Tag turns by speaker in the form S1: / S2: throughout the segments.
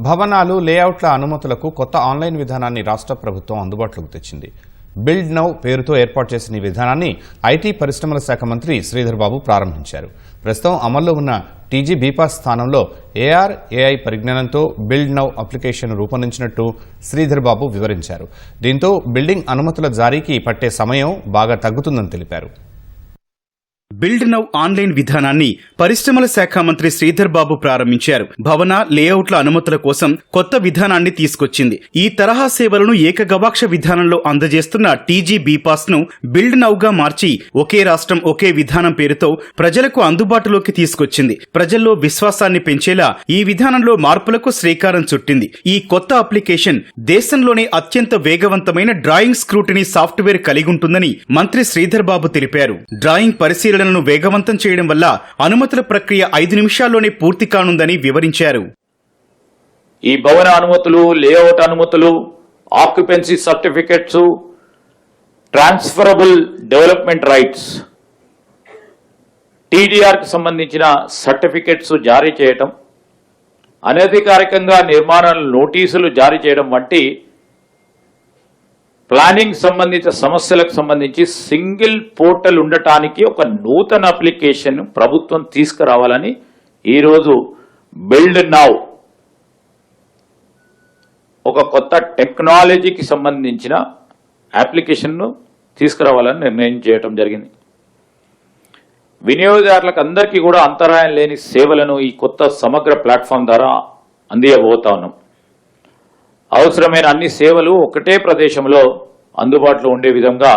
S1: భవనాలు లేఅవుట్ల అనుమతులకు కొత్త ఆన్లైన్ విధానాన్ని రాష్ట్ర ప్రభుత్వం అందుబాటులోకి తెచ్చింది. బిల్డ్ నౌ పేరుతో ఏర్పాటు చేసిన ఈ విధానాన్ని ఐటీ పరిశ్రమల శాఖ మంత్రి శ్రీధర్ బాబు ప్రారంభించారు. ప్రస్తుతం అమల్లో ఉన్న టీజీ బీపాస్ స్థానంలో ఏఆర్ ఏఐ పరిజ్ఞానంతో build now application రూపొందించినట్టు Sridhar Babu వివరించారు. దీంతో బిల్డింగ్ అనుమతుల జారీకి పట్టే సమయం బాగా తగ్గుతుందని తెలిపారు.
S2: బిల్డ్ నౌ ఆన్లైన్ విధానాన్ని పరిశ్రమల శాఖ మంత్రి శ్రీధర్ బాబు ప్రారంభించారు. భవన లేఅవుట్ల అనుమతుల కోసం కొత్త విధానాన్ని తీసుకొచ్చింది. ఈ తరహా సేవలను ఏకగవాక్ష విధానంలో అందజేస్తున్న టీజీ బీపాస్ ను బిల్డ్ నౌ గా మార్చి ఒకే రాష్ట్రం ఒకే విధానం పేరుతో ప్రజలకు అందుబాటులోకి తీసుకొచ్చింది. ప్రజల్లో విశ్వాసాన్ని పెంచేలా ఈ విధానంలో మార్పులకు శ్రీకారం చుట్టింది. ఈ కొత్త అప్లికేషన్ దేశంలోనే అత్యంత వేగవంతమైన డ్రాయింగ్ స్క్రూటినీ సాఫ్ట్వేర్ కలిగి ఉంటుందని మంత్రి శ్రీధర్ బాబు తెలిపారు. డ్రాయింగ్ పరిశీలన వేగవంతం చేయడం వల్ల అనుమతుల ప్రక్రియ 5 నిమిషాల్లోనే పూర్తి కానుందని వివరించారు.
S3: ఈ భవన అనుమతులు, లేఅవుట్ అనుమతులు, occupancy certificates, transferable development rights, TDR కి సంబంధించిన సర్టిఫికెట్స్ జారీ చేయటం, అనధికారికంగా నిర్మాణ నోటీసులు జారీ చేయడం వంటి ప్లానింగ్ సంబంధిత సమస్యలకు సంబంధించి సింగిల్ పోర్టల్ ఉండటానికి ఒక నూతన అప్లికేషన్ ప్రభుత్వం తీసుకురావాలని ఈరోజు బిల్డ్ నౌ ఒక కొత్త టెక్నాలజీకి సంబంధించిన అప్లికేషన్ను తీసుకురావాలని నిర్ణయం చేయడం జరిగింది. వినియోగదారులకు అందరికీ కూడా అంతరాయం లేని సేవలను ఈ కొత్త సమగ్ర ప్లాట్ఫామ్ ద్వారా అందియబోతా ఉన్నాం. అవసరమైన అన్ని సేవలు ఒకటే ప్రదేశంలో అందుబాటులో ఉండే విధంగా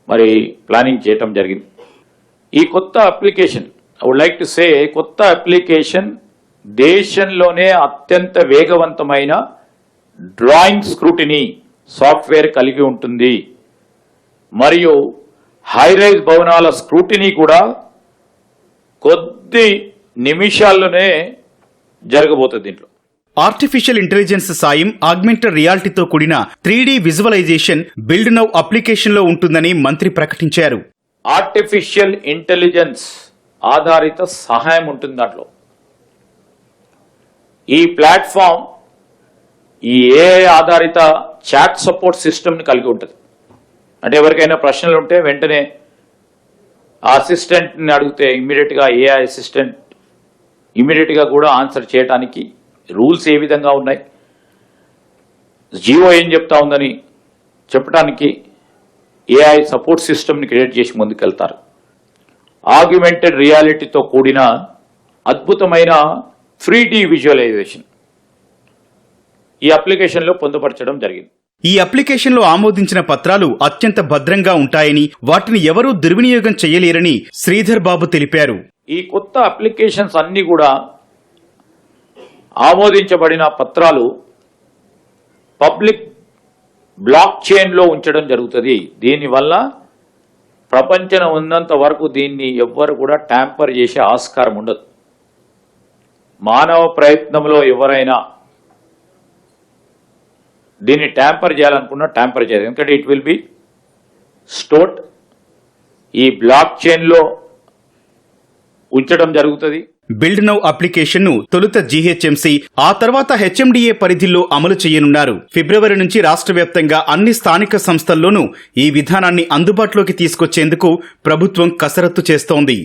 S3: మరి ప్లానింగ్ చేయటం జరిగింది. ఈ కొత్త application I would like to say కొత్త అప్లికేషన్ దేశంలోనే అత్యంత వేగవంతమైన డ్రాయింగ్ స్క్రూటినీ సాఫ్ట్వేర్ కలిగి ఉంటుంది. మరియు హైరైజ్ భవనాల స్క్రూటినీ కూడా కొద్ది నిమిషాల్లోనే జరగబోతుంది. దీంట్లో
S2: ఆర్టిఫిషియల్ ఇంటెలిజెన్స్ సాయం, ఆగ్మెంటెడ్ రియాలిటీతో కూడిన 3D visualisation build now application లో ఉంటుందని మంత్రి ప్రకటించారు.
S3: ఆర్టిఫిషియల్ ఇంటెలిజెన్స్ ఆధారిత సహాయం ఉంటుంది. దాంట్లో ఈ ప్లాట్ఫామ్ ఈ ఏఐ ఆధారిత చాట్ సపోర్ట్ సిస్టమ్ ని కలిగి ఉంటుంది. అంటే ఎవరికైనా ప్రశ్నలు ఉంటే వెంటనే ఆ అసిస్టెంట్ ని అడిగితే ఇమ్మీడియట్ గా ఏఐ అసిస్టెంట్ ఇమ్మీడియట్ గా కూడా ఆన్సర్ చేయడానికి రూల్స్ ఏ విధంగా ఉన్నాయి, జియో ఏం చెప్తా ఉందని చెప్పడానికి ఏఐ సపోర్ట్ సిస్టమ్ని క్రియేట్ చేసి ముందుకెళ్తారు. ఆగ్మెంటెడ్ రియాలిటీతో కూడిన అద్భుతమైన 3D విజువలైజేషన్ ఈ అప్లికేషన్లో పొందుపరచడం జరిగింది.
S2: ఈ అప్లికేషన్లో ఆమోదించిన పత్రాలు అత్యంత భద్రంగా ఉంటాయని, వాటిని ఎవరూ దుర్వినియోగం చేయలేరని శ్రీధర్ బాబు తెలిపారు.
S3: ఈ కొత్త అప్లికేషన్స్ అన్ని కూడా ఆమోదించబడిన పత్రాలు పబ్లిక్ బ్లాక్ చైన్లో ఉంచడం జరుగుతుంది. దీనివల్ల ప్రపంచం ఉన్నంత వరకు దీన్ని ఎవ్వరు కూడా ట్యాంపర్ చేసే ఆస్కారం ఉండదు. మానవ ప్రయత్నంలో ఎవరైనా దీన్ని ట్యాంపర్ చేయాలనుకున్నా ట్యాంపర్ చేయదు. ఎందుకంటే ఇట్ విల్ బి స్టోర్డ్ ఈ బ్లాక్ చైన్లో ఉంచడం జరుగుతుంది.
S2: బిల్డ్ నౌ అప్లికేషన్ ను తొలుత జీహెచ్ఎంసీ, ఆ తర్వాత హెచ్ఎండిఏ పరిధిలో అమలు చేయనున్నారు. ఫిబ్రవరి నుంచి రాష్ట్ర వ్యాప్తంగా అన్ని స్థానిక సంస్థల్లోనూ ఈ విధానాన్ని అందుబాటులోకి తీసుకొచ్చేందుకు ప్రభుత్వం కసరత్తు చేస్తోంది.